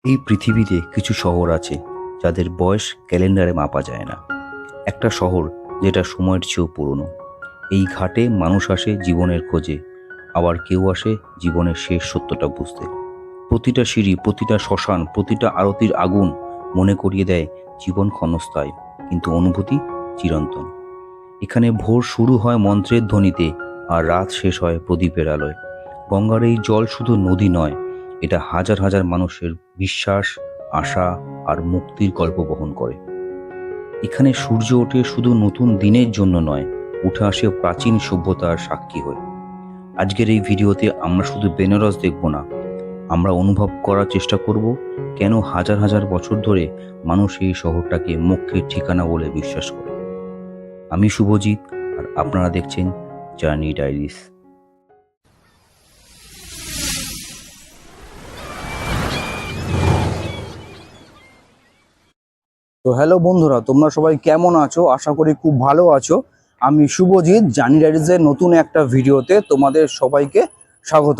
এই পৃথিবীতে কিছু শহর আছে যাদের বয়স ক্যালেন্ডারে মাপা যায় না। একটা শহর যেটা সময়ের চেয়েও পুরনো। এই ঘাটে মানুষ আসে জীবনের খোঁজে, আবার কেউ আসে জীবনের শেষ সত্যটা বুঝতে। প্রতিটা সিঁড়ি, প্রতিটা শ্মশান, প্রতিটা আরতির আগুন মনে করিয়ে দেয় জীবন ক্ষণস্থায়ী, কিন্তু অনুভূতি চিরন্তন। এখানে ভোর শুরু হয় মন্ত্রের ধ্বনিতে, আর রাত শেষ হয় প্রদীপের আলোয়। গঙ্গার এই জল শুধু নদী নয়, এটা হাজার হাজার মানুষের বিশ্বাস, আশা আর মুক্তির গল্প বহন করে। এখানে সূর্য ওঠে শুধু নতুন দিনের জন্য নয়, উঠে আসে প্রাচীন সভ্যতার সাক্ষী হয়ে। আজকের এই ভিডিওতে আমরা শুধু বেনারস দেখব না, আমরা অনুভব করার চেষ্টা করব কেন হাজার হাজার বছর ধরে মানুষ এই শহরটাকে মোক্ষের ঠিকানা বলে বিশ্বাস করে। আমি শুভজিৎ, আর আপনারা দেখছেন জার্নি ডায়েরিস। তো হ্যালো বন্ধুরা, তোমরা সবাই কেমন আছো? আশা করি খুব ভালো আছো। আমি শুভজিৎ, জার্নি ডায়েরিজের নতুন একটা ভিডিওতে তোমাদের সবাইকে স্বাগত।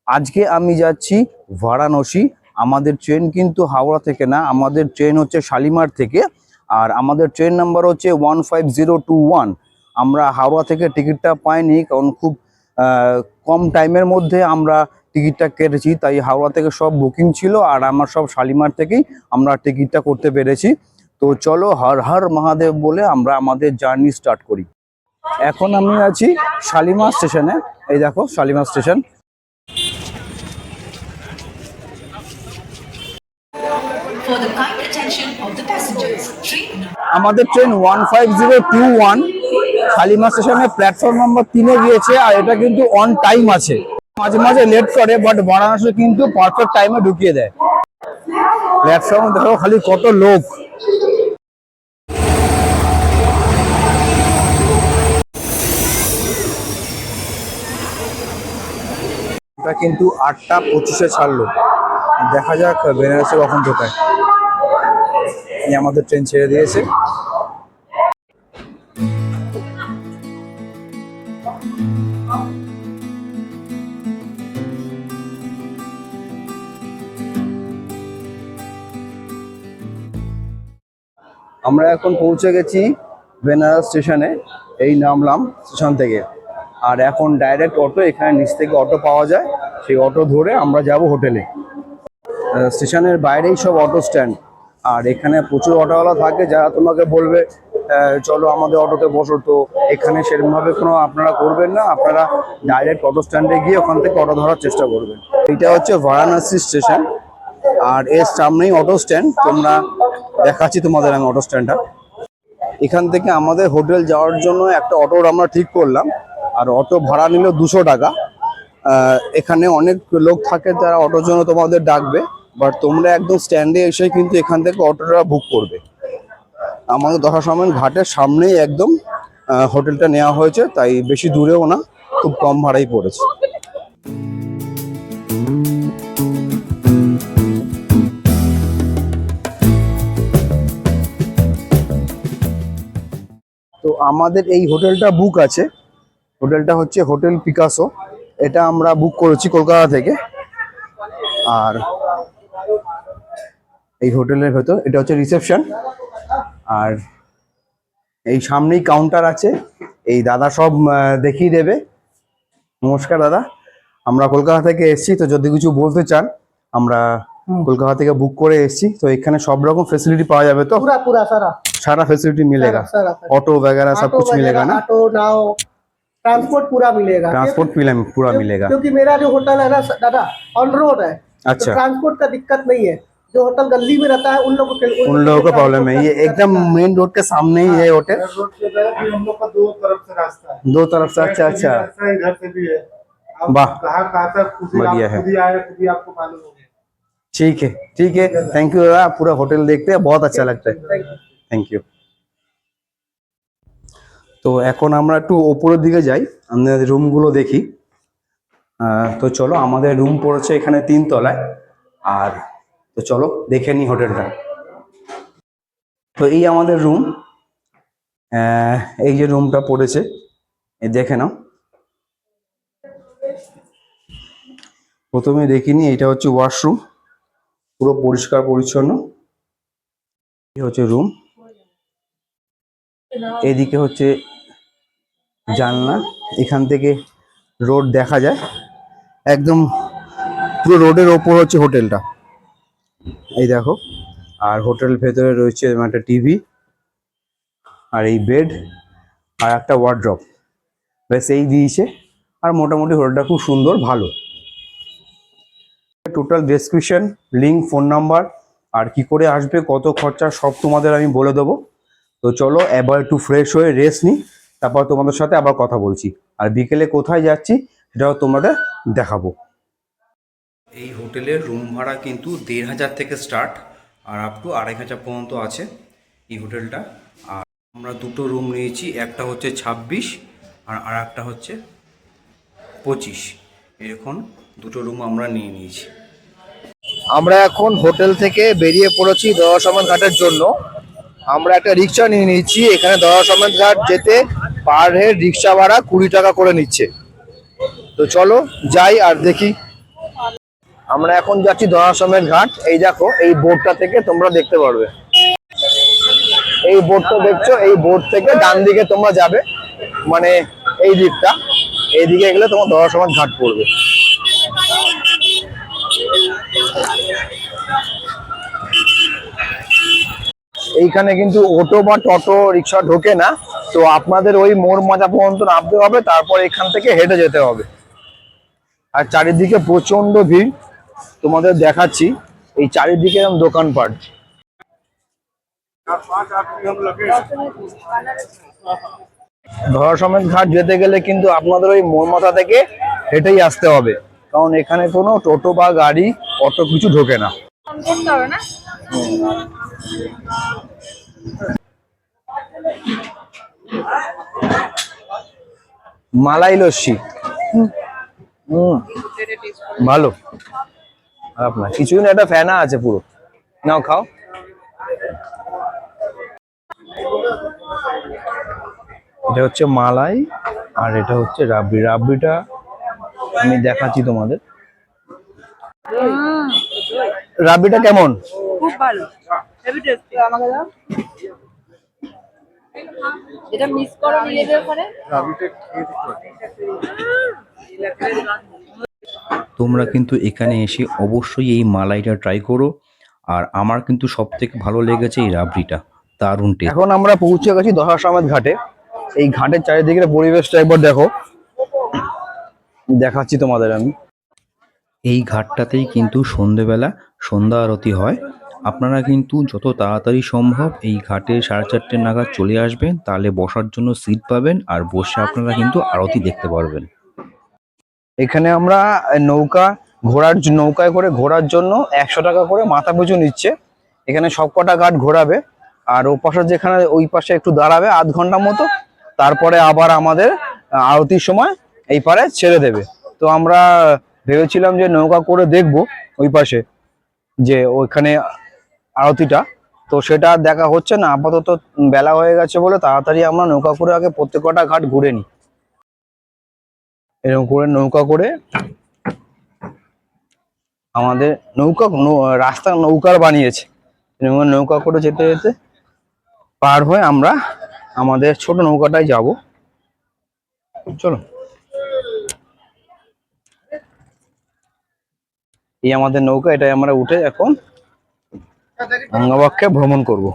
আজকে আমি যাচ্ছি বারাণসী। আমাদের ট্রেন কিন্তু হাওড়া থেকে না, আমাদের ট্রেন হচ্ছে শালিমার থেকে। আর আমাদের ট্রেন নাম্বার হচ্ছে 15021। আমরা হাওড়া থেকে টিকিটটা পাইনি, কারণ খুব কম টাইমের মধ্যে আমরা টিকিটটা কেটেছি, তাই হাওড়া থেকে সব বুকিং ছিল, আর আমার সব শালিমার থেকেই আমরা টিকিটটা করতে পেরেছি। তো চলো হর হর মহাদেব বলে আমরা আমাদের জার্নি স্টার্ট করি। এখন আমি আছি শালিমার স্টেশনে। এই দেখো Shalimar station. For the kind attention of the passengers, train আমাদের ট্রেন 15021 শালিমার স্টেশনে প্ল্যাটফর্ম নম্বর 3-এ গিয়েছে, আর এটা কিন্তু অন টাইম আছে। মাঝে মাঝে লেট করে, বাট বারাণসী কিন্তু পারফেক্ট টাইমে ঢুকিয়ে দেয়। প্ল্যাটফর্মে দেখো খালি কত লোক। এটা কিন্তু 8টা 25-এ ছাড়লো। দেখা যাক বেনারসে কখন ঢোকায়। এই আমাদের ট্রেন ছেড়ে দিয়েছে। আমরা এখন পৌঁছে গেছি বেনারস স্টেশনে। এই নামলাম স্টেশন থেকে, আর এখন ডাইরেক্ট অটো, এখানে নিচ থেকে অটো পাওয়া যায়। সেই অটো ধরে আমরা যাব হোটেলে। স্টেশনের বাইরেই সব অটো স্ট্যান্ড, আর এখানে প্রচুর অটোওয়ালা থাকে যারা তোমাকে বলবে চলো আমাদের অটোতে বসো। তো এখানে সেরকমভাবে কোনো আপনারা করবেন না, আপনারা ডাইরেক্ট অটো স্ট্যান্ডে গিয়ে ওখান থেকে অটো ধরার চেষ্টা করবেন। এটা হচ্ছে বারাণসী স্টেশন, আর এর সামনেই অটো স্ট্যান্ড। তোমরা দেখাচ্ছি তোমাদের আমি অটো স্ট্যান্ডটা। এখান থেকে আমাদের হোটেল যাওয়ার জন্য একটা অটোর আমরা ঠিক করলাম, আর অটো ভাড়া নিল 200 টাকা। এখানে অনেক লোক থাকে যারা অটোর জন্য তোমাদের ডাকবে, বাট তোমরা একদম স্ট্যান্ডে এসে কিন্তু এখান থেকে অটোটা বুক করবে। আমাদের দশাশ্রমের ঘাটের সামনেই একদম হোটেলটা নেওয়া হয়েছে, তাই বেশি দূরেও না, খুব কম ভাড়াই পড়েছে। তো আমাদের এই হোটেলটা বুক আছে। হোটেলটা হচ্ছে হোটেল পিকাসো। এটা আমরা বুক করেছি কলকাতা থেকে। আর এই হোটেলের ভেতর এটা হচ্ছে রিসেপশন, আর এই সামনেই কাউন্টার আছে। এই দাদা সব দেখিয়ে দেবে। নমস্কার দাদা, আমরা কলকাতা থেকে এসেছি, তো যদি কিছু বলতে চান, আমরা কলকাতা থেকে বুক করে এসেছি। তো এখানে সব রকম ফেসিলিটি পাওয়া যাবে তো? पूरा पूरा सारा सारा फैसिलिटी मिलेगा? सारा ऑटो वगैरह सब कुछ मिलेगा ना? ऑटो नाव ट्रांसपोर्ट पूरा मिलेगा। ट्रांसपोर्ट पूरा मिलेगा? क्योंकि मेरा जो होटल है ना दादा ऑन रोड है। अच्छा। तो ट्रांसपोर्ट का दिक्कत नहीं है। जो होटल गली में रहता है उन लोगों को प्रॉब्लम है। ये एकदम मेन रोड के सामने ही है होटल। रोड के तरफ भी हम लोग का दो तरफ से रास्ता है। दो तरफ से? अच्छा अच्छा, ऐसा ही घर से भी है। वाह, कहाँ तक बढ़िया है। खुद ही आए, खुद ही आपको मालूम होगा। ठीक है ठीक है, थैंक यू दादा। पूरा होटल देखते हैं, बहुत अच्छा लगता है। Thank you. তো এখন আমরা একটু ওপরের দিকে যাই, আমাদের রুমগুলো দেখি। তো চলো, আমাদের রুম পড়েছে এখানে 3 তলায়। আর তো চলো দেখে নিই হোটেলটা। তো এই আমাদের রুম, এই যে রুমটা পড়েছে, এই দেখে নাও। প্রথমে দেখিনি, এটা হচ্ছে ওয়াশরুম। পুরো পরিষ্কার পরিচ্ছন্ন। এই হচ্ছে রুম, এদিকে হচ্ছে জানলা, এখান থেকে রোড দেখা যায় একদম, পুরো রোডের ওপর হচ্ছে হোটেলটা, এই দেখো। আর হোটেল ভেতরে রয়েছে একটা টিভি আর এই বেড আর একটা ওয়ার্ড্রপ, ব্যাস এই দিয়েছে। আর মোটামুটি হোটেলটা খুব সুন্দর, ভালো। Total description, link, phone number আর কি করে আসবে, কত খরচা, সব তোমাদের আমি বলে দেবো। তো চলো এবার একটু ফ্রেশ হয়ে রেস্ট নিই, তারপর তোমাদের সাথে আবার কথা বলছি। আর বিকেলে কোথায় যাচ্ছি সেটাও তোমাদের দেখাবো। এই হোটেলের রুম ভাড়া কিন্তু ১,৫০০ থেকে স্টার্ট আর আপ টু ২,৫০০ পর্যন্ত আছে এই হোটেলটা। আর আমরা দুটো রুম নিয়েছি, একটা হচ্ছে ২৬ আর একটা হচ্ছে ২৫, এরকম দুটো রুম আমরা নিয়ে নিয়েছি। আমরা এখন হোটেল থেকে বেরিয়ে পড়েছি দয়াসমান ঘাটের জন্য। আমরা একটা রিক্সা নিয়ে নিয়েছি, এখানে দয়াসমান ঘাট যেতে পার হেড রিক্সা ভাড়া ২০ টাকা করে নিচ্ছে। তো চলো যাই আর দেখি। আমরা এখন যাচ্ছি দয়াসমের ঘাট। এই দেখো, এই বোর্ডটা থেকে তোমরা দেখতে পারবে, এই বোর্ডটা দেখছো, এই বোর্ড থেকে ডান দিকে তোমরা যাবে, মানে এই দিকটা, এইদিকে গেলে তোমার দয়াসমের ঘাট পড়বে। এইখানে কিন্তু অটো বা টোটো রিক্সা ঢোকে না, তো আপনাদের ওই মোড় মাজা পর্যন্ত নামতে হবে, তারপর এখান থেকে হেঁটে যেতে হবে। আর চারিদিকে প্রচন্ড ভিড়, তোমাদের দেখাচ্ছি, এই চারিদিকে এরকম দোকানপাট। ধরাসমেত ঘাট যেতে গেলে কিন্তু আপনাদের ওই মোড় মাথা থেকে হেঁটেই আসতে হবে, কারণ এখানে কোনো টোটো বা গাড়ি অটো কিছু ঢোকে না। মালাই লস্যি, ভালো, খারাপ না, কিছুই না, একটা ফ্যানা আছে পুরো, নাও খাও। এটা হচ্ছে মালাই আর এটা হচ্ছে রাবড়ি। রাবড়িটা আমি দেখাচ্ছি তোমাদের। রাবড়িটা কেমন? খুব ভালো, হেভি টেস্টি। আমাকে দাও, এটা মিস করো নিজেদের ওখানে। তোমরা কিন্তু এখানে এসে অবশ্যই এই মালাইটা ট্রাই করো। আর আমার কিন্তু সব থেকে ভালো লেগেছে এই রাবড়িটা, দারুণ টেস্ট। এখন আমরা পৌঁছে গেছি দশাসমেত ঘাটে। এই ঘাটের চারিদিকের পরিবেশটা একবার দেখো, দেখাচ্ছি তোমাদের আমি। এই ঘাটটাতেই কিন্তু সন্ধেবেলা সন্ধ্যা আরতি হয়। আপনারা কিন্তু যত তাড়াতাড়ি সম্ভব এই ঘাটে 4:30 নাগাদ চলে আসবেন, তাহলে বসার জন্য সিট পাবেন আর বসে আপনারা কিন্তু আরতি দেখতে পারবেন। এখানে আমরা নৌকায় করে ঘোরার জন্য 100 টাকা করে মাথা পিছু নিচ্ছে। এখানে সবকটা ঘাট ঘোরাবে, আর ও পাশে যেখানে ওই পাশে একটু দাঁড়াবে আধ ঘন্টা মতো, তারপরে আবার আমাদের আরতির সময় এই পারে ছেড়ে দেবে। তো আমরা ভেবেছিলাম যে নৌকা করে দেখবো ওই পাশে যে ওইখানে আরতিটা, তো সেটা দেখা হচ্ছে না আপাতত, বেলা হয়ে গেছে বলে তাড়াতাড়ি আমরা নৌকা করে আগে প্রত্যেকটা ঘাট ঘুরে নিই। এরকম করে নৌকা করে আমাদের রাস্তা নৌকার বানিয়েছে, এরকম নৌকা করে যেতে যেতে পার হয়ে আমরা আমাদের ছোট নৌকাটায় যাব। চলো, এই আমাদের নৌকা, এটাই আমরা উঠে এখন গঙ্গাবক্ষে ভ্রমণ করব।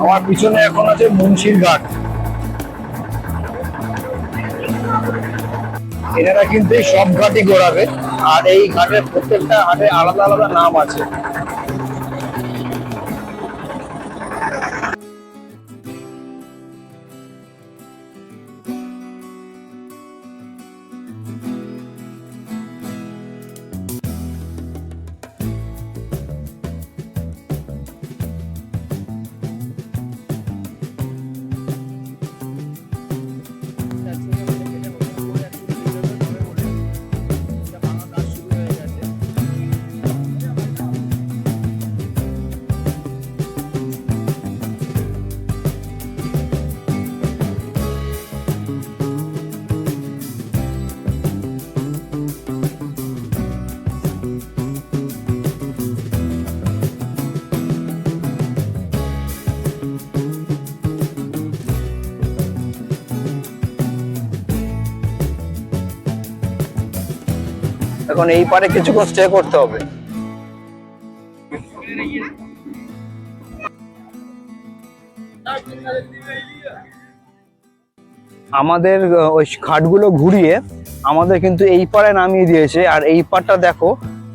আমার পিছনে এখন আছে মুন্সির ঘাট। এনারা কিন্তু এই সব ঘাটই ঘোরাবে, আর এই ঘাটের প্রত্যেকটা ঘাটে আলাদা আলাদা নাম আছে। এখন এই পারে কিছুক্ষণ স্টে করতে হবে। আমাদের ওই ঘাটগুলো ঘুরিয়ে আমাদের কিন্তু এই পারে নামিয়ে দিয়েছে। আর এই পারটা দেখো,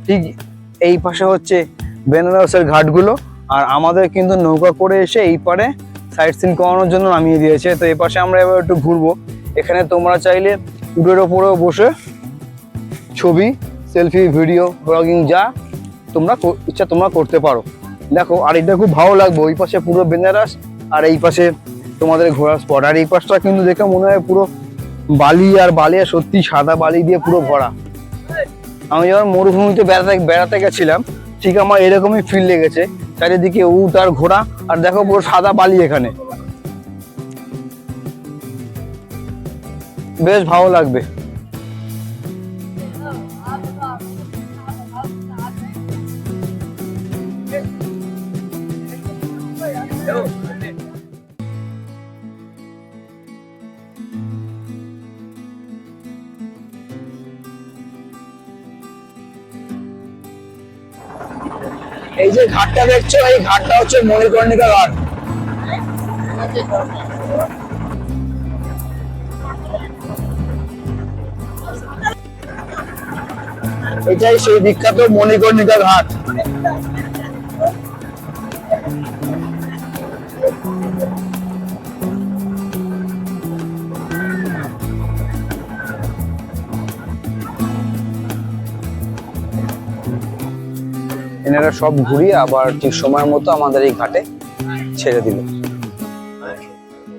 ঠিক এই পাশে হচ্ছে বেনারসের ঘাটগুলো, আর আমাদের কিন্তু নৌকা করে এসে এই পারে সাইট সিন করানোর জন্য নামিয়ে দিয়েছে। তো এই পাশে আমরা এবার একটু ঘুরবো। এখানে তোমরা চাইলে উডের ওপরেও বসে ছবি, সেলফি, ভিডিও, ব্লগিং যা তোমরা ইচ্ছা তোমরা করতে পারো। দেখো, আর এটা খুব ভালো লাগবে, ওই পাশে পুরো বেনারস আর এই পাশে তোমাদের ঘোরার স্পট। আর এই পাশটা কিন্তু দেখে মনে হয় পুরো বালি আর বালি, আর সত্যি সাদা বালি দিয়ে পুরো ভরা। আমি যখন মরুভূমিতে বেড়াতে গেছিলাম ঠিক আমার এরকমই ফিল লেগেছে, চারিদিকে উট আর ঘোড়া, আর দেখো পুরো সাদা বালি এখানে, বেশ ভালো লাগবে। এই যে ঘাটটা দেখছো, এই ঘাটটা হচ্ছে মণিকর্ণিকা ঘাট। এটাই সেই বিখ্যাত মণিকর্ণিকা ঘাট। এনারা সব ঘুরিয়ে আবার ঠিক সময় মতো আমাদের এই ঘাটে ছেড়ে দিল।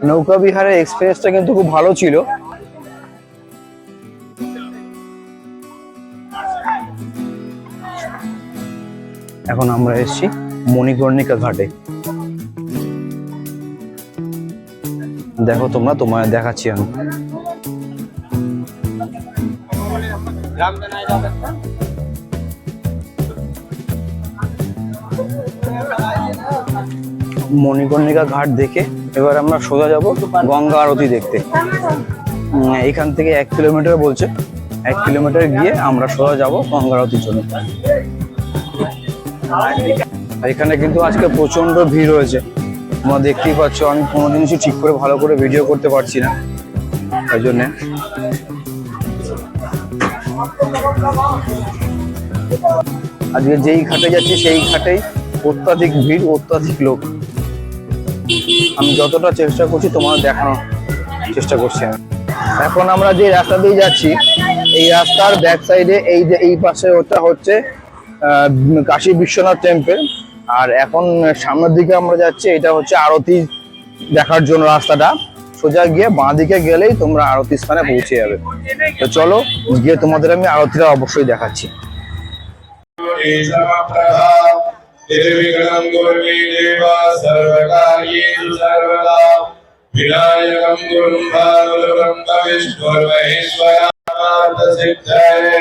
নৌকা বিহারের এক্সপিরিয়েন্সটা কিন্তু খুব ভালো ছিল। এখন আমরা এসেছি মণিকর্ণিকা ঘাটে। দেখো তোমরা, তোমায় দেখাচ্ছি আমি। মণিকর্ণিকা ঘাট দেখে এবার আমরা সোজা যাব গঙ্গা আরতি দেখতে। এখান থেকে 1 কিলোমিটার বলছে, 1 কিলোমিটার গিয়ে আমরা সোজা যাব গঙ্গা আরতির জন্য। এখানে কিন্তু আজকে প্রচন্ড ভিড় হয়েছে, তোমরা দেখতেই পাচ্ছ। আমি কোনো জিনিসই ঠিক করে ভালো করে ভিডিও করতে পারছি না, তাই জন্যে। আজকে যেই ঘাটে যাচ্ছি সেই ঘাটেই অত্যাধিক ভিড়, অত্যাধিক লোক। আমি যতটা চেষ্টা করছি তোমার দেখানোর চেষ্টা করছি আমি। এখন আমরা যে রাস্তা দিয়ে যাচ্ছি, এই রাস্তার ব্যাক সাইডে এই যে এই পাশে ওটা হচ্ছে কাশী বিশ্বনাথ টেম্পল, আর এখন সামনের দিকে আমরা যাচ্ছি, এটা হচ্ছে আরতি দেখার জন্য রাস্তাটা। সোজা গিয়ে বাঁ দিকে গেলেই তোমরা আরতি স্থানে পৌঁছে যাবে। তো চলো গিয়ে তোমাদের আমি আরতিটা অবশ্যই দেখাচ্ছি। निर्विघ्नं कुर्मे देवा सर्वकार्येषु सर्वदा विनायकं गुरुं भानुरं तविष्णुर्महेश्वरार्थसिद्धये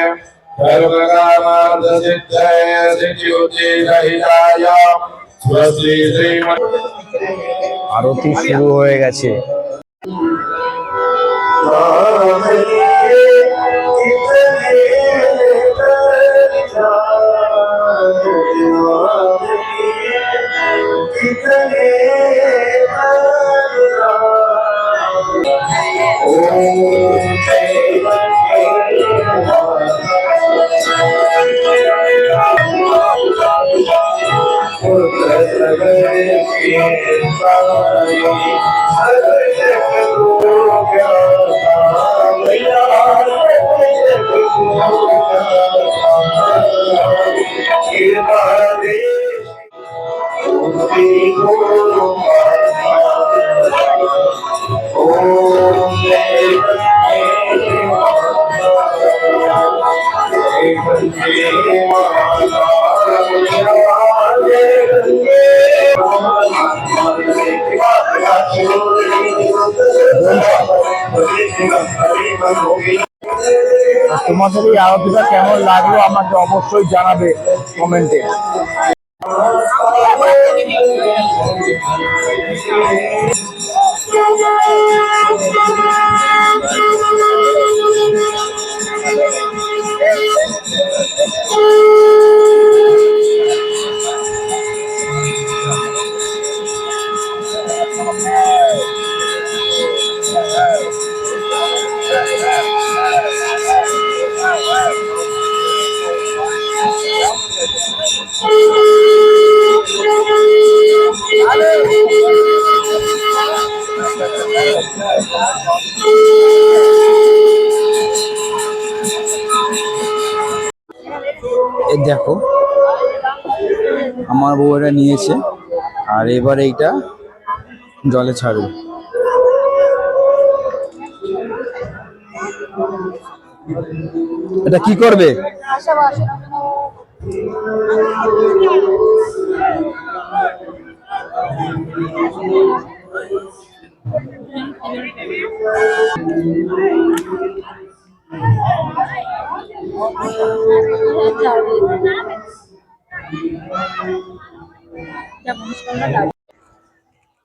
सर्वकामार्थसिद्धये सिद्धिबुद्धिरहिताय स्वस्ति श्रीमन्। আরতি শুরু হয়ে গেছে। তোমাদের এই আরতিটা কেমন লাগলো আমাকে অবশ্যই জানাবে কমেন্টে। এই দেখো আমার বউ এটা নিয়েছে আর এবার এইটা জলে ছাড়বে। এটা কি করবে?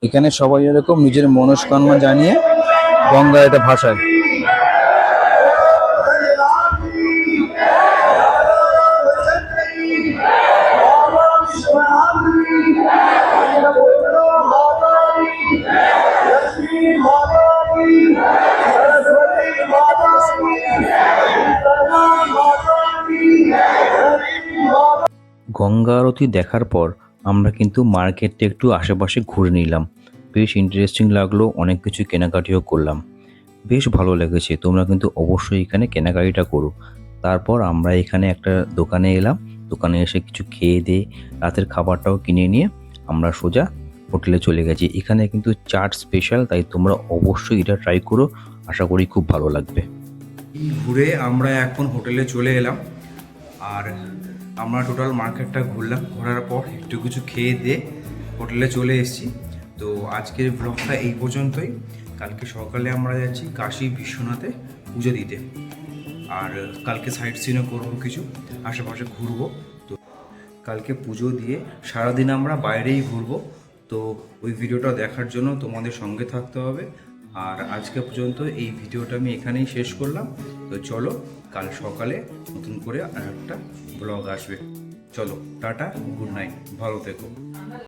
এখানে সবাই এরকম নিজের মনস্কামনা জানিয়ে গঙ্গা এটা ভাসায়। গঙ্গা আরতি দেখার পর আমরা কিন্তু মার্কেটটা একটু আশেপাশে ঘুরে নিলাম। বেশ ইন্টারেস্টিং লাগলো, অনেক কিছু কেনাকাটিও করলাম, বেশ ভালো লেগেছে। তোমরা কিন্তু অবশ্যই এখানে কেনাকাটিটা করো। তারপর আমরা এখানে একটা দোকানে এলাম, দোকানে এসে কিছু খেয়ে দিয়ে রাতের খাবারটাও কিনে নিয়ে আমরা সোজা হোটেলে চলে গেছি। এখানে কিন্তু চাট স্পেশাল, তাই তোমরা অবশ্যই এটা ট্রাই করো, আশা করি খুব ভালো লাগবে। ঘুরে আমরা এখন হোটেলে চলে এলাম আর আমরা টোটাল মার্কেটটা ঘুরলাম, ঘোরার পর একটু কিছু খেয়ে দিয়ে হোটেলে চলে এসেছি। তো আজকের ব্লগটা এই পর্যন্তই। কালকে সকালে আমরা যাচ্ছি কাশী বিশ্বনাথে পুজো দিতে, আর কালকে সাইট সিনও করবো, কিছু আশেপাশে ঘুরবো। তো কালকে পুজো দিয়ে সারাদিন আমরা বাইরেই ঘুরবো। তো ওই ভিডিওটা দেখার জন্য তোমাদের সঙ্গে থাকতে হবে। আর আজকে পর্যন্ত এই ভিডিওটা আমি এখানেই শেষ করলাম। তো চলো, কাল সকালে নতুন করে আর একটা ব্লগ আসবে। চলো, টাটা, গুড নাইট, ভালো থেকো।